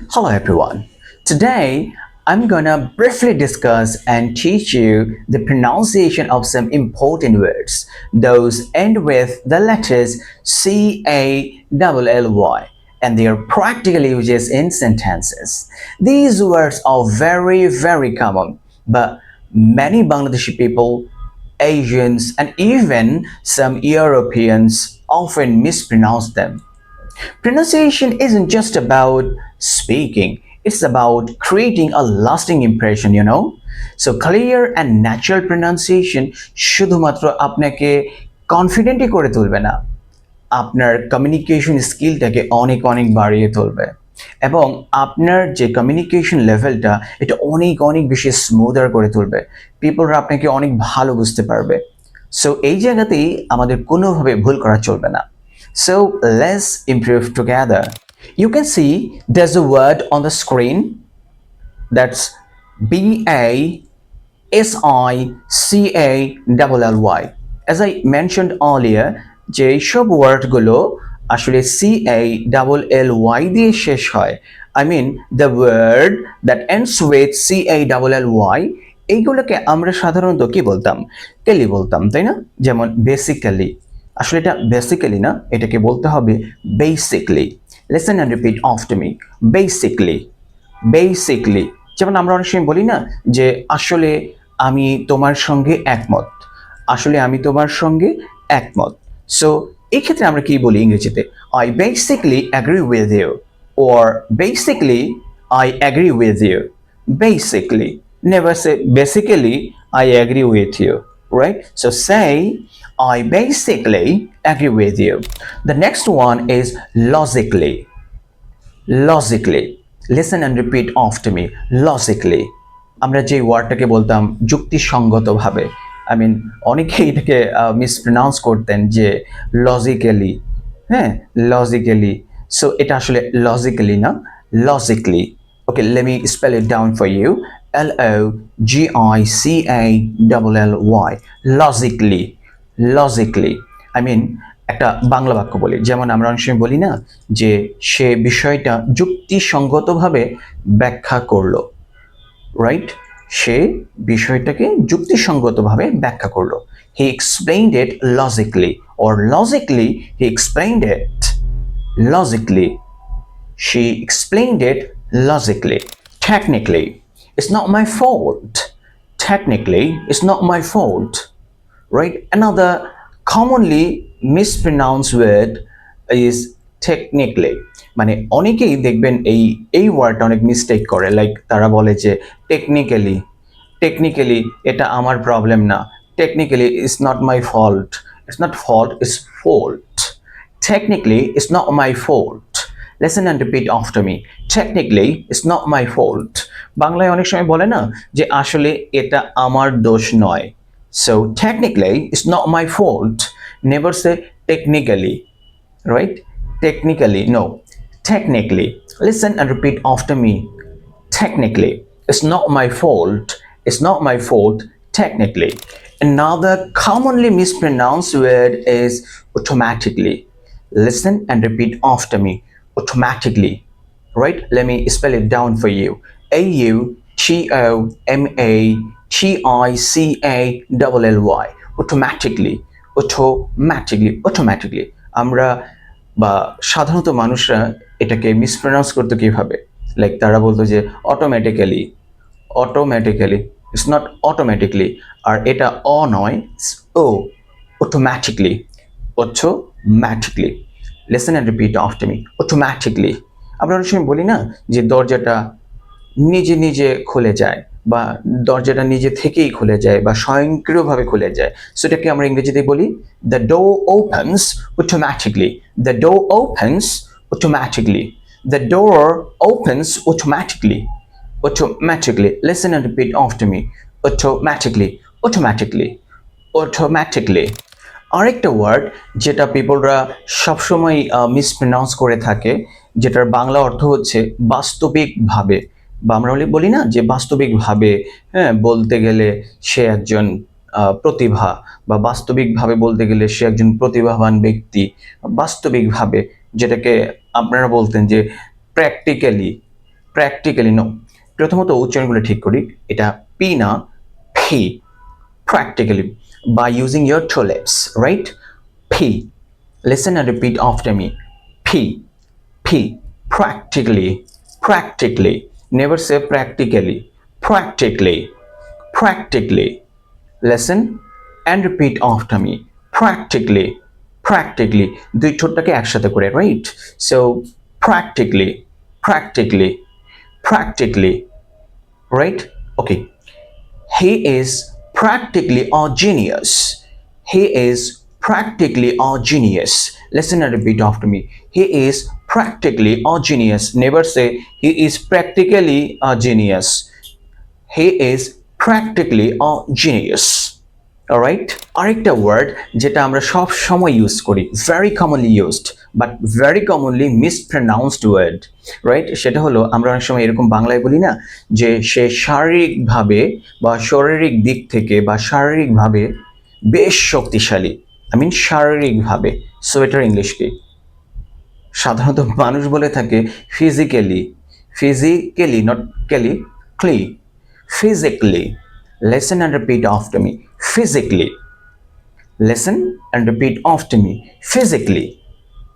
Hello everyone. Today I'm gonna briefly discuss and teach you the pronunciation of some important words. Those end with the letters CALLY and their practical uses in sentences. These words are very common, but many Bangladeshi people, Asians, and even some Europeans often mispronounce them. Pronunciation isn't just about speaking, it's about creating a lasting impression. So clear and natural pronunciation শুধুমাত্র আপনাকে কনফিডেন্টই করে তুলবে না, আপনার communication স্কিলটাকে অনেক অনেক বাড়িয়ে তুলবে এবং আপনার যে কমিউনিকেশন লেভেলটা এটা অনেক বেশি স্মুদার করে তুলবে। পিপলরা আপনাকে অনেক ভালো বুঝতে পারবে। সো এই জায়গাতেই আমাদের কোনোভাবে ভুল করা চলবে না। So let's improve together. You can see there's a word on the screen that's BASICALLY. As I mentioned earlier, যে সব ওয়ার্ডগুলো আসলে CALLY দিয়ে শেষ হয়, I mean the word that ends with CALLY, এইগুলোকে আমরা সাধারণত কি বলতাম? কেলি বলতাম, তাই না? যেমন বেসিক্যালি, আসলে এটা বেসিক্যালি না, এটাকে বলতে হবে basically. Listen and repeat after me. Basically যেমন আমরা অনেক সময় বলি না যে আসলে আমি তোমার সঙ্গে একমত, আসলে আমি তোমার সঙ্গে একমত। সো এই ক্ষেত্রে আমরা কি বলি ইংরেজিতে? I basically agree with you, or basically I agree with you. Basically, never say basically I agree with you, right? So say I basically agree with you. The next one is logically. Logically. Listen and repeat after me. Logically. আমরা যে ওয়ার্ডটাকে বলতাম যুক্তিসঙ্গতভাবে, I mean অনেকেই এটাকে মিসপ্রনাউন্স করতেন যে logically, হ্যাঁ, logically. So এটা আসলে লজিক্যালি না, logically. Okay, let me spell it down for you. LOGICALLY, logically. Logically, I mean একটা বাংলা বাক্য বলি, যেমন আমরা অনেক সময় বলি না যে সে বিষয়টা যুক্তিসঙ্গতভাবে ব্যাখ্যা করলো, রাইট? সে বিষয়টাকে যুক্তিসঙ্গতভাবে ব্যাখ্যা করলো। He explained it logically, or logically he explained it. Logically, she explained it logically. Technically, it's not my fault. Technically, it's not my fault. Right? Another commonly mispronounced word is technically. মানে অনেকেই দেখবেন এই ওয়ার্ডটা অনেক mistake করে, like তারা বলে যে টেকনিক্যালি এটা আমার প্রবলেম না, technically it's not my fault. It's not fault, it's fault. Technically, it's not my fault. Listen and repeat after me. Technically, it's not my fault. বাংলায় অনেক সময় বলে না যে আসলে এটা আমার দোষ নয়। So technically, it's not my fault. Never say technically, right? Technically, no. Technically. Listen and repeat after me. Technically, it's not my fault. It's not my fault. Technically. Another commonly mispronounced word is automatically. Listen and repeat after me. Automatically. Right? Let me spell it down for you. AUTOMATICALLY. Automatically. Automatically. আমরা বা সাধারণত মানুষরা এটাকে মিসপ্রনাউন্স করতো কিভাবে? Like তারা বলতো যে অটোমেটিক্যালি। ইটস নট অটোমেটিকলি, আর এটা নয়, ও। Automatically. Automatically. Listen and repeat after me. Automatically. আমরা অনেক সময় বলি না যে দরজাটা নিজে নিজে খুলে যায়, বা দরজাটা নিজে থেকেই খুলে যায়, বা স্বয়ংক্রিয়ভাবে খুলে যায়। সো এটাকে আমরা ইংরেজিতে বলি the door opens automatically. The door opens automatically. The door opens automatically. Automatically. Listen and repeat after me. Automatically. Automatically. Automatically. আরেকটা ওয়ার্ড যেটা পিপলরা সবসময় মিসপ্রনাউন্স করে থাকে, যেটার বাংলা অর্থ হচ্ছে বাস্তবিকভাবে, বা আমরা বলি না যে বাস্তবিকভাবে, হ্যাঁ, বলতে গেলে সে একজন প্রতিভা, বা বাস্তবিকভাবে বলতে গেলে সে একজন প্রতিভাবান ব্যক্তি। বাস্তবিকভাবে যেটাকে আপনারা বলতেন যে প্র্যাকটিক্যালি, প্র্যাকটিক্যালি নো। প্রথমত উচ্চারণগুলো ঠিক করি, এটা পি না, ফি। Practically, by using your two lips, right? P. Listen and repeat after me. P. P. Practically. Practically. Never say practically. Practically. Practically. Listen and repeat after me. Practically. Practically. দুই ঠোঁটটাকে একসাথে করে, right? So, practically. Practically. Practically. Right? Okay. He is practically a genius. He is practically a genius. Listen and repeat after me. He is practically a genius. Never say he is practically a genius. He is practically a genius. Alright? আরেকটা word যেটা আমরা সব সময় use করি, very commonly used but very commonly mispronounced word, right? সেটা হলো আমরা অনেক সময় এরকম বাংলায় বলি না যে সে শারীরিকভাবে বা শারীরিক দিক থেকে বা শারীরিকভাবে বেশ শক্তিশালী। I mean শারীরিকভাবে। সো এটার ইংলিশ কি? সাধারণত মানুষ বলে থাকে physically, physically not cally, cly, physically. Listen and repeat after me. Physically. Listen and repeat after me. Physically.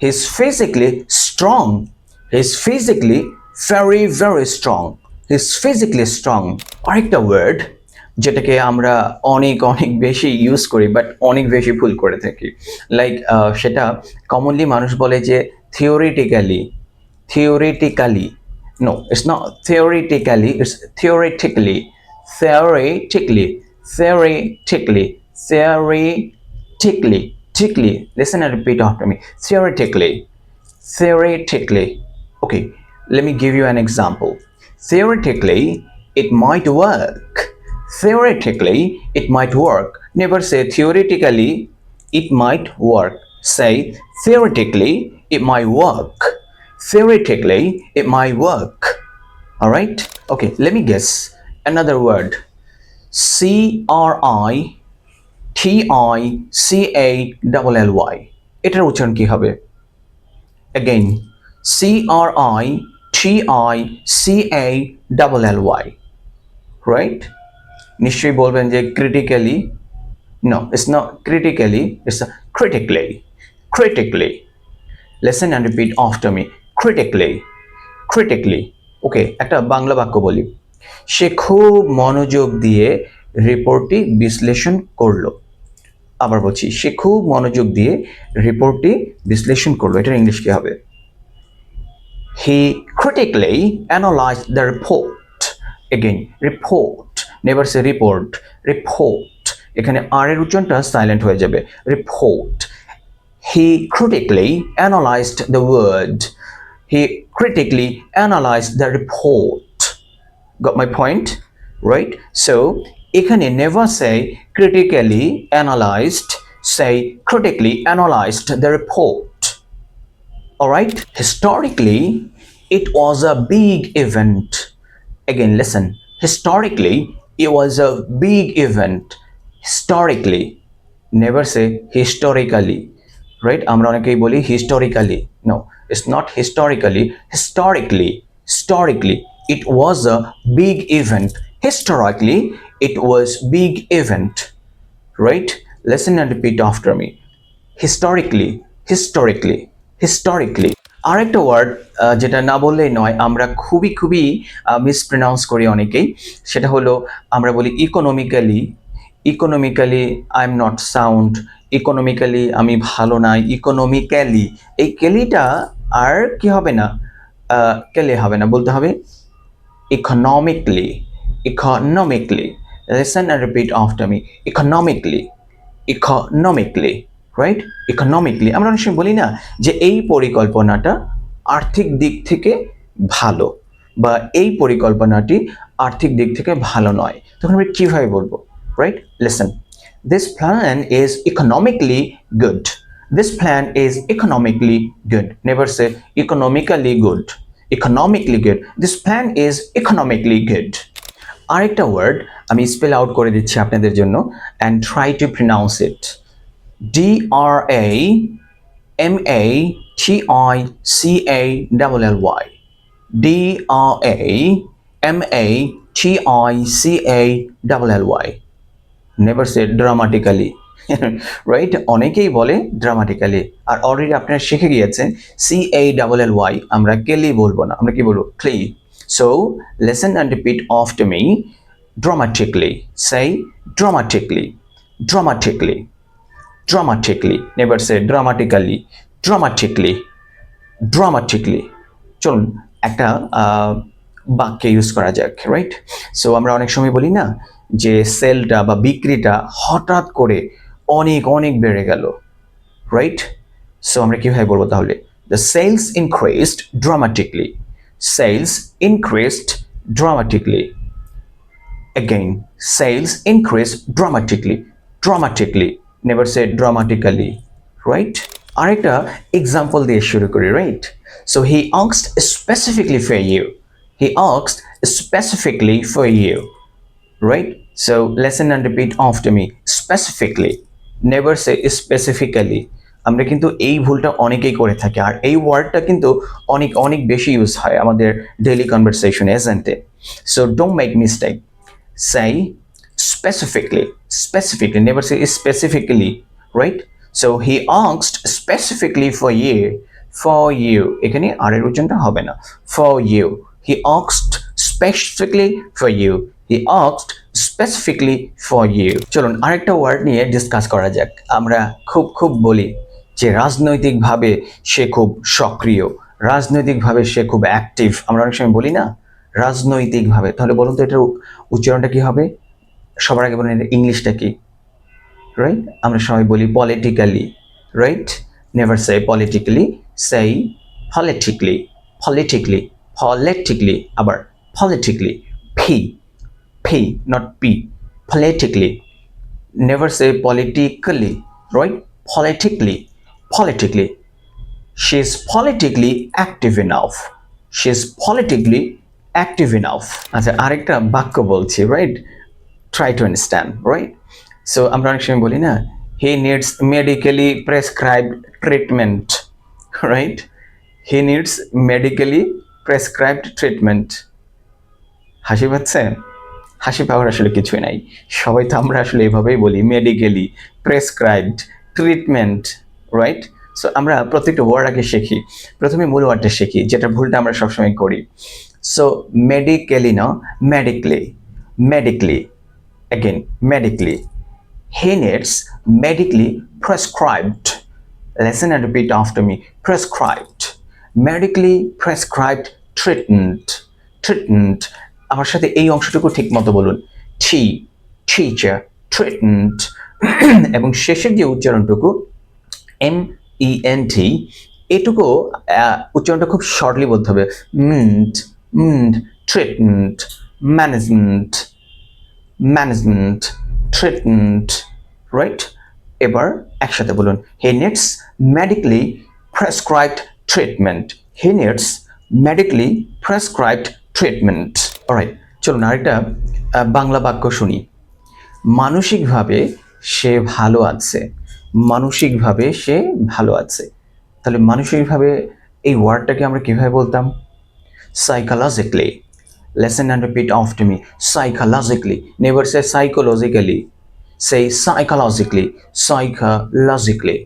He's physically strong. He's physically very, very strong. He's physically strong. আরেকটা word যেটাকে আমরা অনেক অনেক বেশি ইউজ করি but অনেক বেশি ভুল করে থাকি, লাইক সেটা কমনলি মানুষ বলে যে theoretically, theoretically. No, it's not theoretically, it's theoretically. Theoretically, theoretically, theoretically, theoretically. Listen and repeat after me. Theoretically, theoretically. Okay, let me give you an example. Theoretically, it might work. Theoretically, it might work. Never say theoretically, it might work. Say theoretically, it might work. Theoretically, it might work. All right? Okay, let me guess another word. CRITICALLY. এটার উচ্চারণ কি হবে? Again, CRITICALLY. Right? নিশ্চয়ই বলবেন যে critically. No, it's not critically, it's critically. Critically. Listen and repeat after me. Critically. Critically. ওকে, একটা বাংলা বাক্য বলি। সে খুব মনোযোগ দিয়ে রিপোর্টটি বিশ্লেষণ করলো। আবার বলছি, সে খুব মনোযোগ দিয়ে রিপোর্টটি বিশ্লেষণ করলো। এটার ইংলিশ কি হবে? He critically analyzed the report. Again, report. Never say report. Report. এখানে আর এর উচ্চারণটা সাইলেন্ট হয়ে যাবে। Report. He critically analyzed the word. He critically analyzed the report. Got my point? Right? So, এখানে never say critically analyzed, say critically analyzed the report. Alright? Historically, it was a big event. Again, listen. Historically, it was a big event. Historically. Never say historically. Right? আমরা অনেকেই বলি historically. No, it's not historically. Historically. Historically, it was a big event. Historically, it was big event. Right? Listen and repeat after me. Historically. Historically. Historically. আরেকটা word যেটা না বললেই নয়, আমরা খুবই খুবই মিসপ্রনাউন্স করি অনেকেই, সেটা হলো আমরা বলি economically. Economically I am not sound, economically আমি ভালো না, ইকোনমিক্যালি। এই ক্যালিটা আর কি হবে না, ক্যালি হবে না, বলতে হবে economically. Economically. Listen and repeat after me. Economically. Economically. Right? Economically. আমরা অনেক সময় বলি না যে এই পরিকল্পনাটা আর্থিক দিক থেকে ভালো, বা এই পরিকল্পনাটি আর্থিক দিক থেকে ভালো নয়, তখন আমরা কিভাবে বলবো? Right? Listen, this plan is economically good. This plan is economically good. Never say economically good. Economically good. This plan is economically good. আরেকটা ওয়ার্ড আমি স্পেল আউট করে দিচ্ছি আপনাদের জন্য, and try to pronounce it. DRAMATICALLY. DRAMATICALLY. Never say dramatically, right? অনেকেই বলে dramatically, আর already আপনারা শিখে গিয়েছেন CALLY আমরা কেলি বলবো না, আমরা কি বলবো? Cly. So listen and repeat after me dramatically. Say dramatically, dramatically, dramatically, never say dramatically, dramatically, dramatically. চলুন একটা বাক্যে ইউজ করা যাক, রাইট? সো আমরা অনেক সময় বলি না যে সেলটা বা বিক্রিটা হঠাৎ করে অনেক অনেক বেড়ে গেল, রাইট? সো আমরা কিভাবে বলবো তাহলে? The sales increased dramatically, sales increased dramatically. Again, sales increased dramatically, dramatically, never say dramatically, right? আরেকটা এক্সাম্পল দিয়ে শুরু করি, right? So he asked specifically for you, he asked specifically for you, right? So listen and repeat after me, specifically, never say specifically. আমরা কিন্তু এই ভুলটা অনেকেই করে থাকি, আর এই ওয়ার্ডটা কিন্তু অনেক অনেক বেশি ইউজ হয় আমাদের daily কনভারসেশনে, isn't it? So don't make mistake. Say specifically, specifically, never say specifically, right? So he asked specifically for you, এখানে আর এর উচ্চারণটা হবে না, for you, he asked specifically for you, he asked specifically for you. চলুন আরেকটা word নিয়ে discuss করা যাক। আমরা খুব বলি যে রাজনৈতিকভাবে সে খুব সক্রিয়, রাজনৈতিকভাবে সে খুব অ্যাক্টিভ, আমরা অনেক সময় বলি না রাজনৈতিকভাবে। তাহলে বলুন তো এটার উচ্চারণটা কি হবে? সবার আগে বলুন এর ইংলিশটা কি, রাইট? আমরা সবাই বলি পলিটিক্যালি, রাইট? নেভার সে পলিটিক্যালি, সেই পলিটিক্যালি, পলিটিক্যালি, পলিটিক্যালি, আবার politically, P not P, politically. Never say politically, right? Politically, politically. She is politically active enough. She is politically active enough. আচ্ছা আরেকটা বাক্য বলছি, right? Try to understand, right? So আমরা অনেক সময় বলি না he needs medically prescribed treatment, right? He needs medically prescribed treatment. হাসি পাচ্ছে? হাসি পাওয়ার আসলে কিছুই নাই, সবাই তো আমরা আসলে এভাবেই বলি medically prescribed treatment, right? So আমরা প্রত্যেকটা ওয়ার্ড আগে শিখি, প্রথমে মূল ওয়ার্ডটা শিখি, যেটা ভুলটা আমরা সবসময় করি। সো মেডিকেলি না, মেডিকলি, মেডিকলি, again medically, he needs medically prescribed. Listen and repeat after me, prescribed, medically prescribed treatment, treatment. আমার সাথে এই অংশটুকু ঠিক মতো বলুন, teacher, treatment, এবং শেষের যে উচ্চারণটুকু MENT, এটুকু উচ্চারণটা খুব শর্টলি বলতে হবে, treatment, management, management, treatment, right? এবার একসাথে বলুন, হি নিডস মেডিকেলি প্রেসক্রাইবড ট্রিটমেন্ট, হি needs medically prescribed treatment. Alright, চলুন আরেকটা বাংলা বাক্য শুনি। মানসিকভাবে সে ভালো আছে, মানসিকভাবে সে ভালো আছে। তাহলে মানসিকভাবে এই ওয়ার্ডটাকে আমরা কিভাবে বলতাম? Psychologically. Listen and repeat after me, psychologically, never say psychologically, say psychologically, psychologically,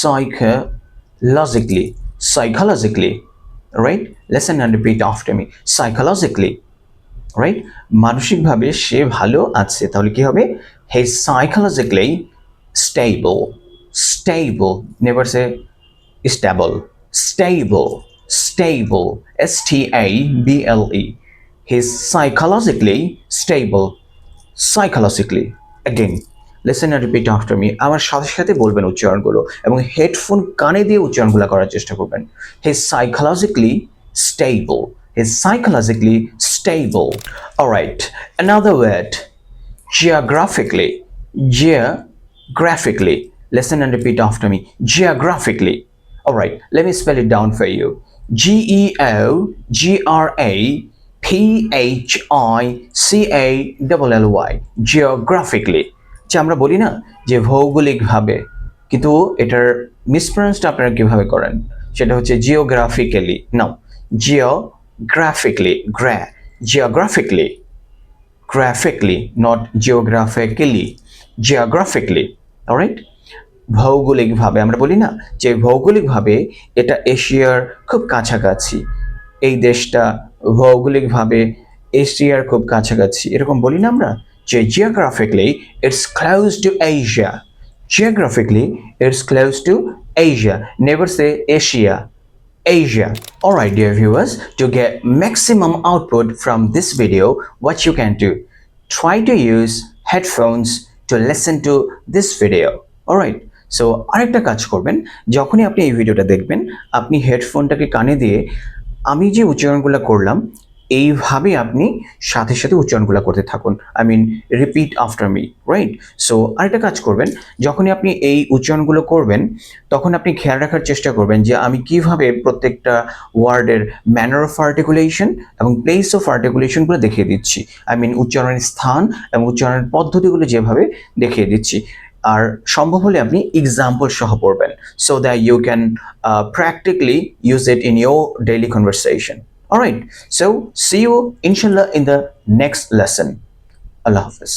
psychologically, psychologically, right? Listen and repeat after me, psychologically, right? মানসিকভাবে সে ভালো আছে, তাহলে কি হবে? He is psychologically stable, stable, never say stable, stable, stable, STABLE. He is psychologically stable, psychologically. Again, listen and repeat after me. আমার সাথে সাথে বলবেন উচ্চারণগুলো, এবং হেডফোন কানে দিয়ে উচ্চারণগুলো করার চেষ্টা করবেন। He is psychologically stable, he is psychologically stable. All right, another word, geographically, geographically. Listen and repeat after me, geographically. All right, let me spell it down for you. GEOGRAPHICALLY, geographically. যে আমরা বলি না যে ভৌগোলিকভাবে, কিন্তু এটার মিসপ্রনাউন্সটা আপনারা কিভাবে করেন? সেটা হচ্ছে geographically, now Jio geographically, not geographically, geographically, alright? ভৌগোলিকভাবে আমরা বলি না যে ভৌগোলিকভাবে এটা এশিয়ার খুব কাছাকাছি, এই দেশটা ভৌগোলিকভাবে এশিয়ার খুব কাছাকাছি, এরকম বলি না আমরা যে geographically it's close to Asia, geographically it's close to Asia, never say Asia, Asia. Alright dear viewers, to get maximum output from this video, what you can do, try to use headphones to listen to this video. Alright, so আরেকটা কাজ করবেন, যখনই আপনি এই ভিডিওটা দেখবেন আপনি হেডফোনটাকে কানে দিয়ে আমি যে উচ্চারণগুলো করলাম এইভাবে আপনি সাথে সাথে উচ্চারণগুলো করতে থাকুন, I mean repeat after me, right? So আরেকটা কাজ করবেন, যখনই আপনি এই উচ্চারণগুলো করবেন তখন আপনি খেয়াল রাখার চেষ্টা করবেন যে আমি কিভাবে প্রত্যেকটা ওয়ার্ডের ম্যানার অফ আর্টিকুলেশন এবং প্লেস অফ আর্টিকুলেশনগুলো দেখিয়ে দিচ্ছি, আই মিন উচ্চারণের স্থান এবং উচ্চারণের পদ্ধতিগুলো যেভাবে দেখিয়ে দিচ্ছি। আর সম্ভব হলে আপনি এক্সাম্পল সহ পড়বেন, so that you can practically use it in your daily conversation. Alright, so see you inshallah in the next lesson. Allah Hafiz.